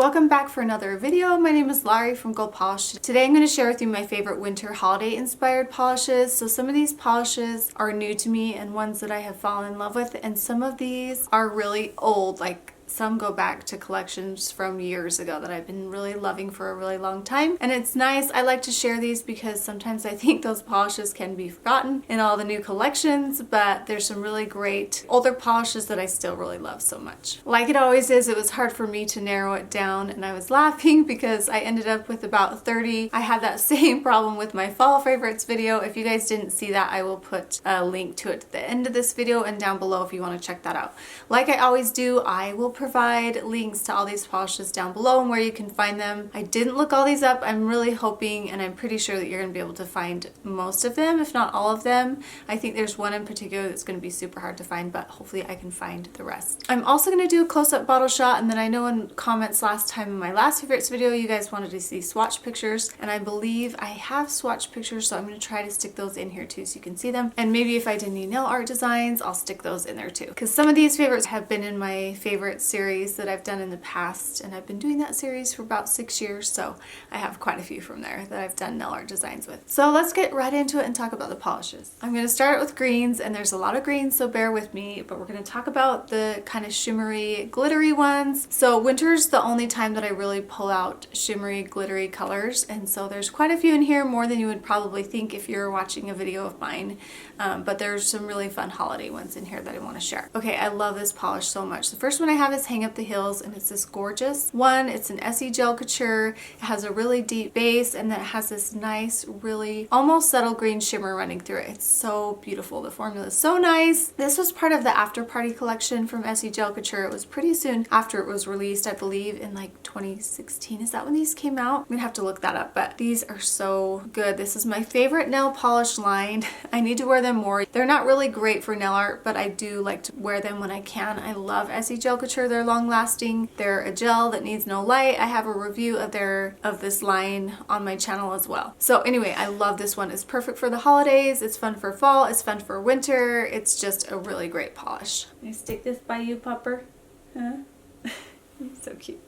Welcome back for another video. My name is Laurie from Gold Polish. Today I'm going to share with you my favorite winter holiday inspired polishes. So some of these polishes are new to me and ones that I have fallen in love with, and some of these are really old, like some go back to collections from years ago that I've been really loving for a really long time. And it's nice. I like to share these because sometimes I think those polishes can be forgotten in all the new collections, but there's some really great older polishes that I still really love so much. Like it always is, it was hard for me to narrow it down, and I was laughing because I ended up with about 30. I had that same problem with my fall favorites video. If you guys didn't see that, I will put a link to it at the end of this video and down below if you want to check that out. Like I always do, I will provide links to all these polishes down below and where you can find them. I didn't look all these up. I'm really hoping, and I'm pretty sure that you're going to be able to find most of them, if not all of them. I think there's one in particular that's going to be super hard to find, but hopefully I can find the rest. I'm also going to do a close-up bottle shot, and then I know in comments last time in my last favorites video you guys wanted to see swatch pictures, and I believe I have swatch pictures, so I'm going to try to stick those in here too so you can see them. And maybe if I did any nail art designs, I'll stick those in there too, because some of these favorites have been in my favorites series that I've done in the past, and I've been doing that series for about 6 years, so I have quite a few from there that I've done nail art designs with. So let's get right into it and talk about the polishes. I'm going to start with greens, and there's a lot of greens, so bear with me, but we're going to talk about the kind of shimmery, glittery ones. So winter's the only time that I really pull out shimmery, glittery colors, and so there's quite a few in here, more than you would probably think if you're watching a video of mine, but there's some really fun holiday ones in here that I want to share. Okay, I love this polish so much. The first one I have is Hang Up the Hills, and it's this gorgeous one. It's an Essie Gel Couture. It has a really deep base, and then it has this nice, really almost subtle green shimmer running through it. It's so beautiful. The formula is so nice. This was part of the After Party collection from Essie Gel Couture. It was pretty soon after it was released, I believe in like 2016. Is that when these came out? I'm gonna have to look that up, but these are so good. This is my favorite nail polish line. I need to wear them more. They're not really great for nail art, but I do like to wear them when I can. I love Essie Gel Couture. They're long lasting. They're a gel that needs no light. I have a review of this line on my channel as well. So anyway, I love this one. It's perfect for the holidays. It's fun for fall. It's fun for winter. It's just a really great polish. Can I stick this by you, Pupper? Huh? So cute.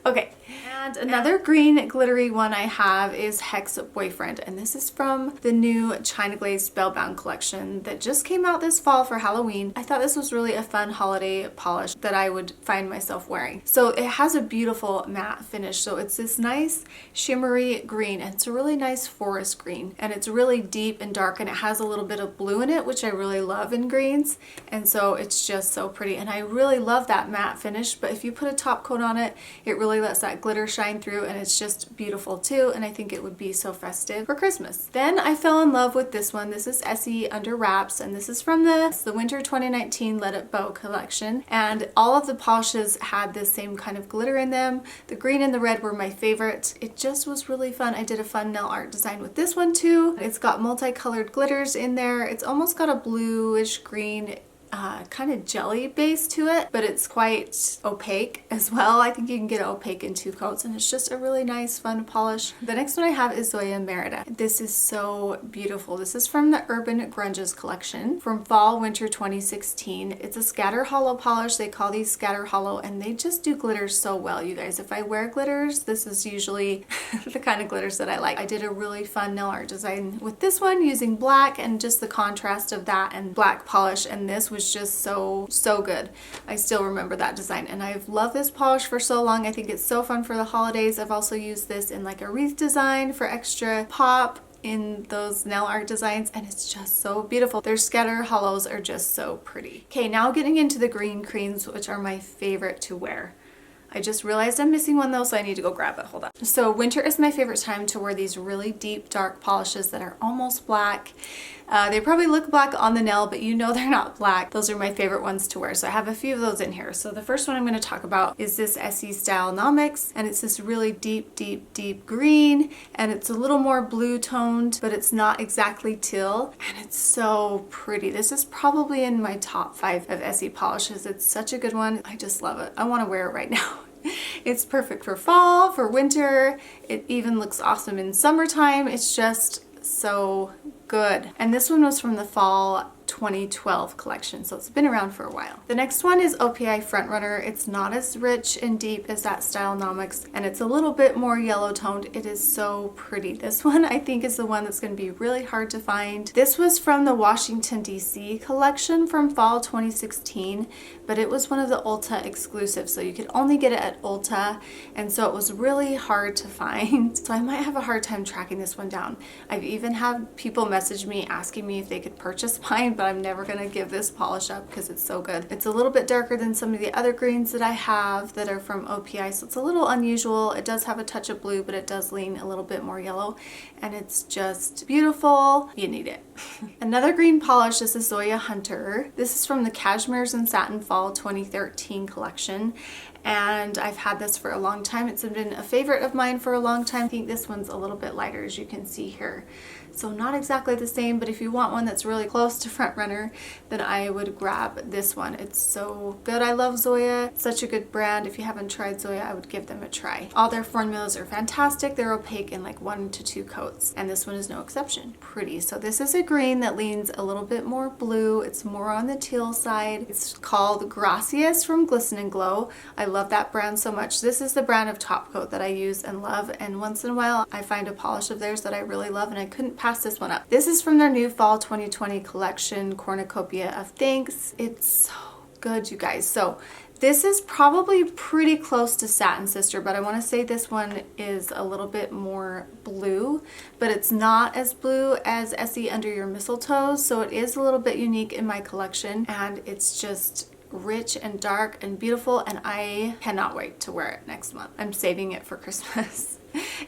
Okay, and another green glittery one I have is Hex Boyfriend, and this is from the new China Glaze Spellbound collection that just came out this fall for Halloween. I thought this was really a fun holiday polish that I would find myself wearing. So it has a beautiful matte finish, so it's this nice shimmery green, and it's a really nice forest green, and it's really deep and dark, and it has a little bit of blue in it, which I really love in greens, and so it's just so pretty, and I really love that matte finish. But if you put a top coat on it, it really lets that glitter shine through, and it's just beautiful too, and I think it would be so festive for Christmas. Then I fell in love with this one. This is Essie Underwraps, and this is from the winter 2019 Let It Bow collection, and all of the polishes had this same kind of glitter in them. The green and the red were my favorite. It just was really fun. I did a fun nail art design with this one too. It's got multicolored glitters in there. It's almost got a bluish green kind of jelly base to it, but it's quite opaque as well. I think you can get it opaque in 2 coats, and it's just a really nice fun polish. The next one I have is ZOYA Merida. This is so beautiful. This is from the Urban Grunges collection from fall winter 2016. It's a scatter hollow polish. They call these scatter hollow, and they just do glitters so well, you guys. If I wear glitters, this is usually the kind of glitters that I like. I did a really fun nail art design with this one using black and just the contrast of that and black polish, and this was just so good. I still remember that design, and I've loved this polish for so long. I think it's so fun for the holidays. I've also used this in like a wreath design for extra pop in those nail art designs, and it's just so beautiful. Their scatter hollows are just so pretty. Okay, now getting into the green creams, which are my favorite to wear. I just realized I'm missing one though, so I need to go grab it. Hold on. So winter is my favorite time to wear these really deep, dark polishes that are almost black. They probably look black on the nail, but you know they're not black. Those are my favorite ones to wear. So I have a few of those in here. So the first one I'm going to talk about is this Essie Stylenomics, and it's this really deep green, and it's a little more blue toned, but it's not exactly teal, and it's so pretty. This is probably in my top 5 of Essie polishes. It's such a good one. I just love it. I want to wear it right now. It's perfect for fall, for winter. It even looks awesome in summertime. It's just so good. And this one was from the fall 2012 collection, so it's been around for a while. The next one is OPI Front Runner. It's not as rich and deep as that Stylenomics, and it's a little bit more yellow toned. It is so pretty. This one I think is the one that's going to be really hard to find. This was from the Washington DC collection from fall 2016, but it was one of the Ulta exclusives, so you could only get it at Ulta, and so it was really hard to find. So I might have a hard time tracking this one down. I've even had people message me asking me if they could purchase mine, but I'm never going to give this polish up because it's so good. It's a little bit darker than some of the other greens that I have that are from OPI, so it's a little unusual. It does have a touch of blue, but it does lean a little bit more yellow, and it's just beautiful. You need it. Another green polish is the ZOYA Hunter. This is from the Cashmere's and Satin Fall 2013 collection, and I've had this for a long time. It's been a favorite of mine for a long time. I think this one's a little bit lighter, as you can see here. So not exactly the same, but if you want one that's really close to Front Runner, then I would grab this one. It's so good. I love ZOYA. It's such a good brand. If you haven't tried ZOYA, I would give them a try. All their formulas are fantastic. They're opaque in like 1 to 2 coats, and this one is no exception. Pretty. So this is a green that leans a little bit more blue. It's more on the teal side. It's called Gracias from Glisten and Glow. I love that brand so much. This is the brand of top coat that I use and love, and once in a while I find a polish of theirs that I really love, and I couldn't pass this one up. This is from their new fall 2020 collection, Cornucopia of Thanks. It's so good, you guys. So this is probably pretty close to Satin Sister, but I want to say this one is a little bit more blue, but it's not as blue as Essie Under Your Mistletoe, so it is a little bit unique in my collection, and it's just rich and dark and beautiful, and I cannot wait to wear it next month. I'm saving it for Christmas.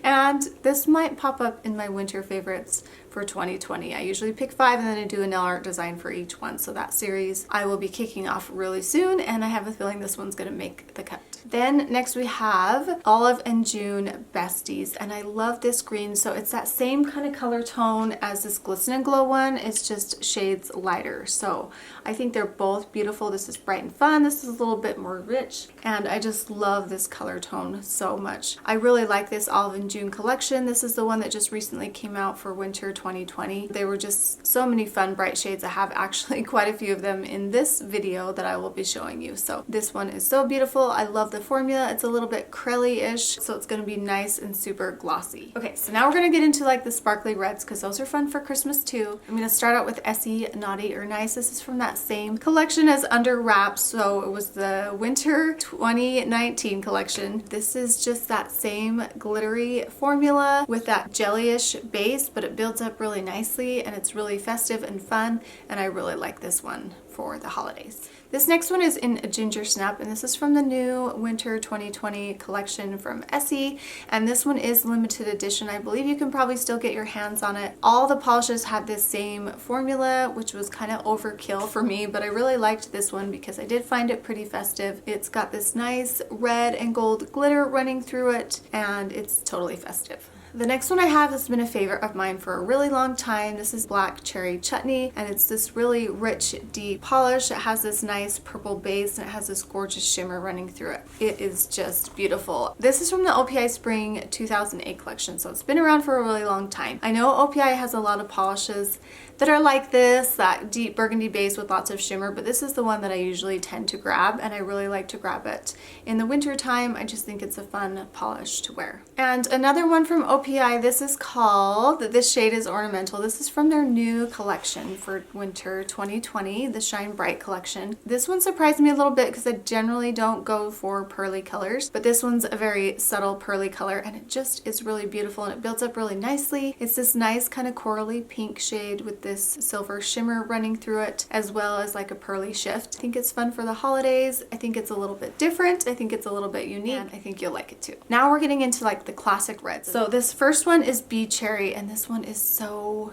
And this might pop up in my winter favorites for 2020. I usually pick 5 and then I do a nail art design for each one. So that series I will be kicking off really soon, and I have a feeling this one's going to make the cut. Then next we have Olive and June Besties, and I love this green. So it's that same kind of color tone as this Glisten and Glow one. It's just shades lighter. So I think they're both beautiful. This is bright and fun. This is a little bit more rich, and I just love this color tone so much. I really like this Olive and June collection. This is the one that just recently came out for winter 2020. They were just so many fun bright shades. I have actually quite a few of them in this video that I will be showing you. So this one is so beautiful. I love the formula. It's a little bit curly-ish, so it's going to be nice and super glossy. Okay, so now we're going to get into like the sparkly reds, because those are fun for Christmas too. I'm going to start out with Essie Knotty or Nice. This is from that same collection as Underwraps, so it was the winter 2019 collection. This is just that same glittery formula with that jellyish base, but it builds up really nicely, and it's really festive and fun, and I really like this one for the holidays. This next one is In A Gingersnap, and this is from the new winter 2020 collection from Essie, and this one is limited edition. I believe you can probably still get your hands on it. All the polishes had this same formula, which was kind of overkill for me, but I really liked this one because I did find it pretty festive. It's got this nice red and gold glitter running through it, and it's totally festive. The next one I have has been a favorite of mine for a really long time. This is Black Cherry Chutney, and it's this really rich, deep polish. It has this nice purple base, and it has this gorgeous shimmer running through it. It is just beautiful. This is from the OPI Spring 2008 collection, so it's been around for a really long time. I know OPI has a lot of polishes that are like this, that deep burgundy base with lots of shimmer, but this is the one that I usually tend to grab, and I really like to grab it in the winter time. I just think it's a fun polish to wear. And another one from OPI, this is called, this shade is Ornamental. This is from their new collection for winter 2020, the Shine Bright collection. This one surprised me a little bit because I generally don't go for pearly colors, but this one's a very subtle pearly color, and it just is really beautiful, and it builds up really nicely. It's this nice kind of corally pink shade with this silver shimmer running through it, as well as like a pearly shift. I think it's fun for the holidays. I think it's a little bit different. I think it's a little bit unique, and I think you'll like it too. Now we're getting into like the classic reds. So this first one is Be Cherry, and this one is so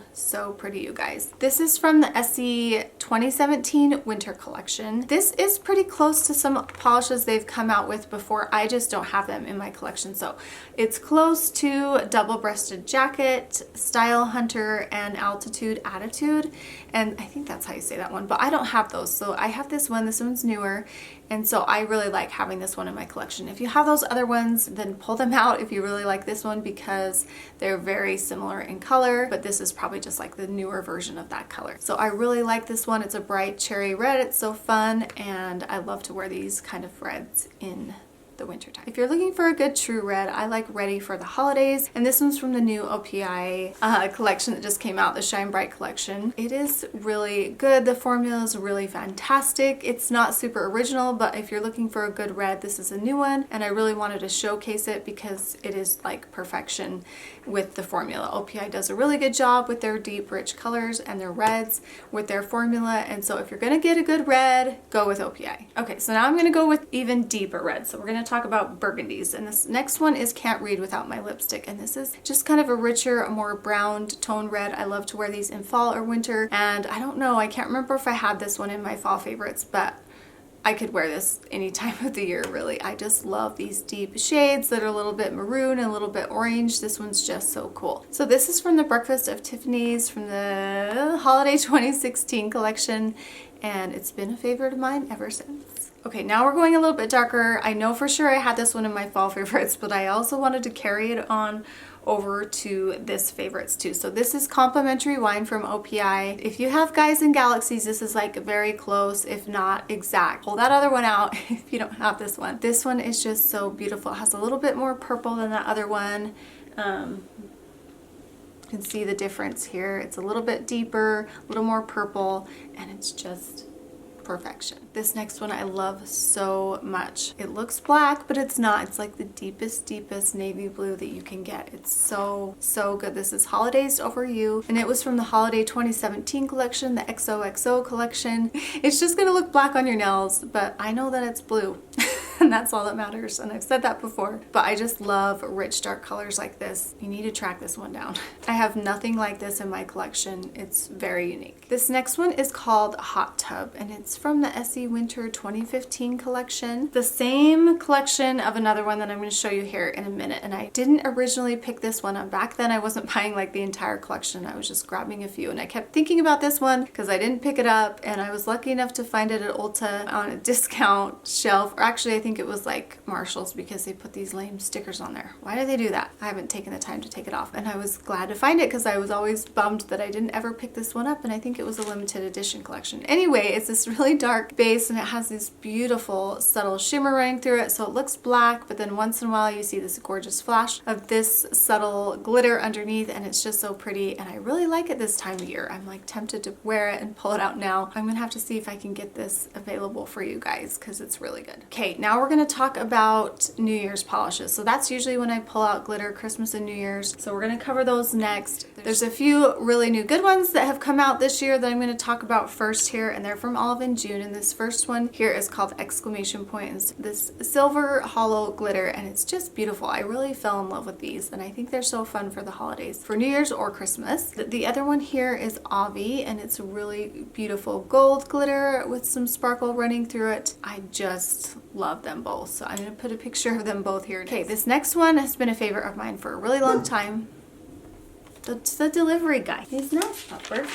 pretty, you guys. This is from the Essie 2017 winter collection. This is pretty close to some polishes they've come out with before. I just don't have them in my collection. So it's close to Double-Breasted Jacket, Style Hunter, and Altitude Attitude, and I think that's how you say that one, but I don't have those. So I have this one. This one's newer, and so I really like having this one in my collection. If you have those other ones, then pull them out if you really like this one, because because they're very similar in color, but this is probably just like the newer version of that color. So I really like this one. It's a bright cherry red. It's so fun, and I love to wear these kind of reds in the winter time. If you're looking for a good true red, I like Ready for the Holidays, and this one's from the new OPI collection that just came out, the Shine Bright collection. It is really good. The formula is really fantastic. It's not super original, but if you're looking for a good red, this is a new one, and I really wanted to showcase it because it is like perfection with the formula. OPI does a really good job with their deep, rich colors and their reds with their formula, and so if you're gonna get a good red, go with OPI. Okay, so now I'm gonna go with even deeper red. So we're gonna talk about burgundies, and this next one is Can't Read Without My Lipstick, and this is just kind of a richer, a more browned tone red. I love to wear these in fall or winter, and I don't know, I can't remember if I had this one in my fall favorites, but I could wear this any time of the year, really. I just love these deep shades that are a little bit maroon and a little bit orange. This one's just so cool. So this is from the Breakfast of Tiffany's from the Holiday 2016 collection, and it's been a favorite of mine ever since. Okay, now we're going a little bit darker. I know for sure I had this one in my fall favorites, but I also wanted to carry it on over to this favorites too. So this is Complimentary Wine from OPI. If you have Guys and Galaxies, this is like very close, if not exact. Pull that other one out if you don't have this one. This one is just so beautiful. It has a little bit more purple than that other one. You can see the difference here. It's a little bit deeper, a little more purple, and it's just perfection. This next one I love so much. It looks black, but it's not. It's like the deepest navy blue that you can get. It's so good. This is Holidazed Over You, and it was from the Holiday 2017 collection, the XOXO collection. It's just gonna look black on your nails, but I know that it's blue. And that's all that matters, and I've said that before, but I just love rich dark colors like this. You need to track this one down. I have nothing like this in my collection. It's very unique. This next one is called Haute Tub, and it's from the Essie Winter 2015 collection. The same collection of another one that I'm going to show you here in a minute, and I didn't originally pick this one up. Back then I wasn't buying like the entire collection. I was just grabbing a few, and I kept thinking about this one because I didn't pick it up, and I was lucky enough to find it at Ulta on a discount shelf, or actually I think it was like Marshall's, because they put these lame stickers on there. Why do they do that? I haven't taken the time to take it off, and I was glad to find it because I was always bummed that I didn't ever pick this one up, and I think it was a limited edition collection. Anyway, it's this really dark base, and it has this beautiful subtle shimmer running through it, so it looks black, but then once in a while you see this gorgeous flash of this subtle glitter underneath, and it's just so pretty, and I really like it this time of year. I'm like tempted to wear it and pull it out now. I'm gonna have to see if I can get this available for you guys because it's really good. Okay, now we're going to talk about New Year's polishes. So that's usually when I pull out glitter, Christmas and New Year's. So we're going to cover those next. There's a few really new good ones that have come out this year that I'm going to talk about first here, and they're from Olive & June. And this first one here is called Exclamation Point. It's this silver hollow glitter, and it's just beautiful. I really fell in love with these, and I think they're so fun for the holidays, for New Year's or Christmas. The other one here is OBVI, and it's a really beautiful gold glitter with some sparkle running through it. I just love them both, so I'm going to put a picture of them both here. Okay, this next one has been a favorite of mine for a really long time. The delivery guy. He's nice, Pupper.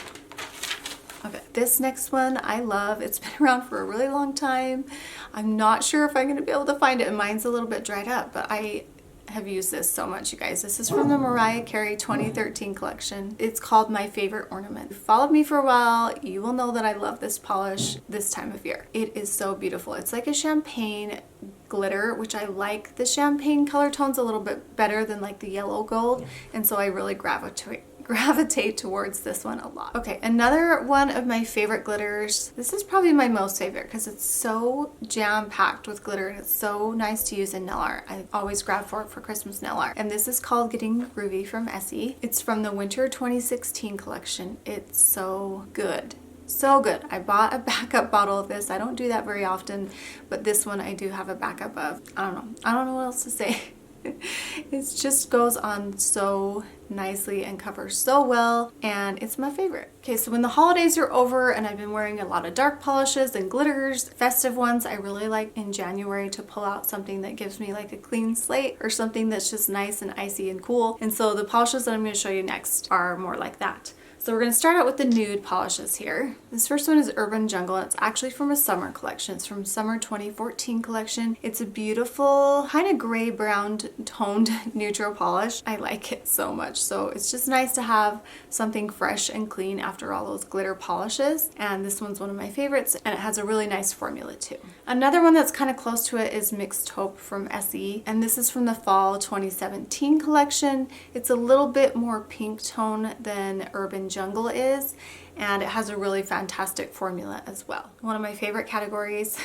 Okay, this next one I love. It's been around for a really long time. I'm not sure if I'm going to be able to find it, and mine's a little bit dried up, but I have used this so much, you guys. This is from the Mariah Carey 2013 collection. It's called My Favorite Ornament. If you followed me for a while, you will know that I love this polish this time of year. It is so beautiful. It's like a champagne glitter, which I like the champagne color tones a little bit better than like the yellow gold, and so I really gravitate towards this one a lot. Okay, another one of my favorite glitters. This is probably my most favorite because it's so jam-packed with glitter, and it's so nice to use in nail art. I always grab for it for Christmas nail art. And this is called Getting Groovy from Essie. It's from the Winter 2016 collection. It's so good. So good. I bought a backup bottle of this. I don't do that very often, but this one I do have a backup of. I don't know what else to say. It just goes on so nicely and covers so well, and it's my favorite. Okay, so when the holidays are over and I've been wearing a lot of dark polishes and glitters, festive ones, I really like in January to pull out something that gives me like a clean slate or something that's just nice and icy and cool. And so the polishes that I'm going to show you next are more like that. So we're going to start out with the nude polishes here. This first one is Urban Jungle. It's actually from a summer collection. It's from summer 2014 collection. It's a beautiful kind of gray brown toned neutral polish. I like it so much. So it's just nice to have something fresh and clean after all those glitter polishes. And this one's one of my favorites, and it has a really nice formula too. Another one that's kind of close to it is Mixtaupe from Essie, and this is from the fall 2017 collection. It's a little bit more pink tone than Urban Jungle is, and it has a really fantastic formula as well. One of my favorite categories,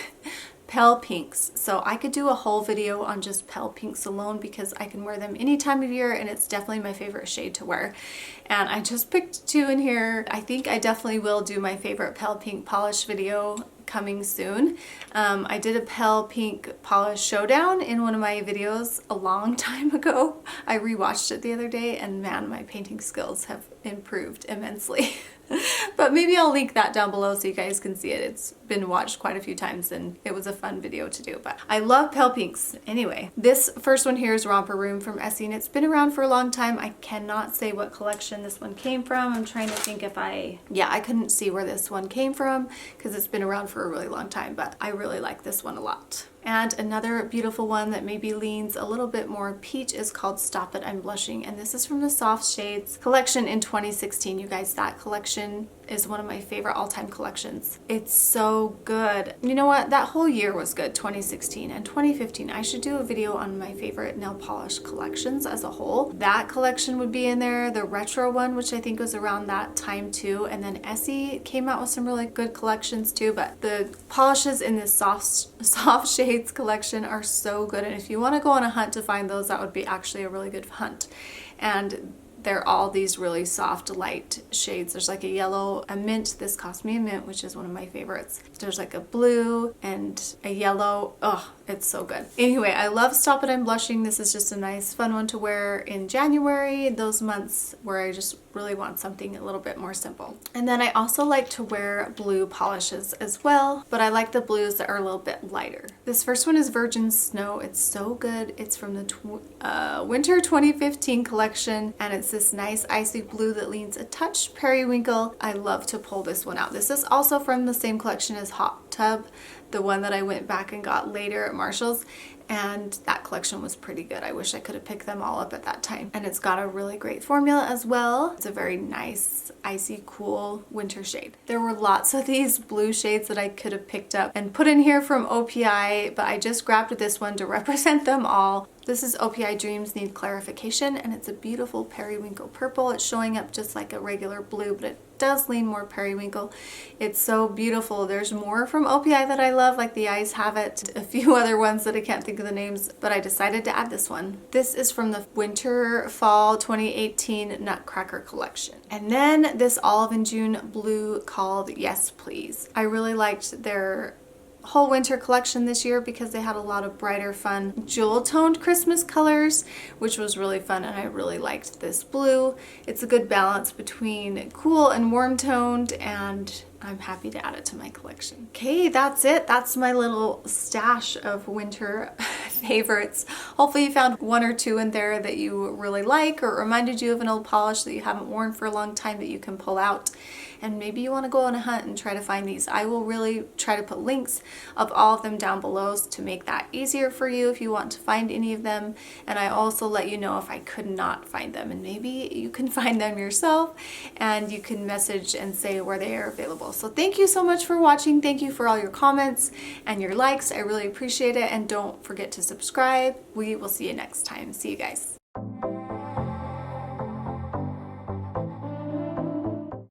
pale pinks. So I could do a whole video on just pale pinks alone because I can wear them any time of year, and it's definitely my favorite shade to wear. And I just picked two in here. I think I definitely will do my favorite pale pink polish video coming soon. I did a pale pink polish showdown in one of my videos a long time ago. I rewatched it the other day, and man, my painting skills have improved immensely. But maybe I'll link that down below so you guys can see it. It's been watched quite a few times and it was a fun video to do. But I love pale pinks. Anyway, this first one here is Romper Room from Essie, and it's been around for a long time. I cannot say what collection this one came from. I'm trying to think if I couldn't see where this one came from because it's been around for a really long time, but I really like this one a lot. And another beautiful one that maybe leans a little bit more peach is called Stop It, I'm Blushing. And this is from the Soft Shades collection in 2016. You guys, that collection is one of my favorite all-time collections. It's so good. You know what? That whole year was good, 2016 and 2015. I should do a video on my favorite nail polish collections as a whole. That collection would be in there. The retro one, which I think was around that time too. And then Essie came out with some really good collections too. But the polishes in this soft shades collection are so good. And if you want to go on a hunt to find those, that would be actually a really good hunt. And they're all these really soft, light shades. There's like a yellow, a mint. This cost me a mint, which is one of my favorites. There's like a blue and a yellow. Oh, it's so good. Anyway, I love Stop It, I'm Blushing. This is just a nice, fun one to wear in January, those months where I just really want something a little bit more simple. And then I also like to wear blue polishes as well, but I like the blues that are a little bit lighter. This first one is Virgin Snow. It's so good. It's from the winter 2015 collection, and it's this nice icy blue that leans a touch periwinkle. I love to pull this one out. This is also from the same collection as Haute Tub, the one that I went back and got later at Marshall's, and that collection was pretty good. I wish I could have picked them all up at that time. And it's got a really great formula as well. It's a very nice, icy, cool winter shade. There were lots of these blue shades that I could have picked up and put in here from OPI, but I just grabbed this one to represent them all. This is OPI Dreams Need Clarification, and it's a beautiful periwinkle purple. It's showing up just like a regular blue, but it does lean more periwinkle. It's so beautiful. There's more from OPI that I love, like the Eyes Have It, a few other ones that I can't think of the names, but I decided to add this one. This is from the Winter Fall 2018 Nutcracker collection. And then this Olive and June blue called Yes Please. I really liked their whole winter collection this year because they had a lot of brighter, fun, jewel toned Christmas colors, which was really fun, and I really liked this blue. It's a good balance between cool and warm toned, and I'm happy to add it to my collection. Okay, that's it. That's my little stash of winter favorites. Hopefully you found one or two in there that you really like or reminded you of an old polish that you haven't worn for a long time that you can pull out. And maybe you want to go on a hunt and try to find these. I will really try to put links of all of them down below to make that easier for you if you want to find any of them. And I also let you know if I could not find them, and maybe you can find them yourself and you can message and say where they are available. So thank you so much for watching. Thank you for all your comments and your likes. I really appreciate it, and don't forget to subscribe. We will see you next time. See you guys.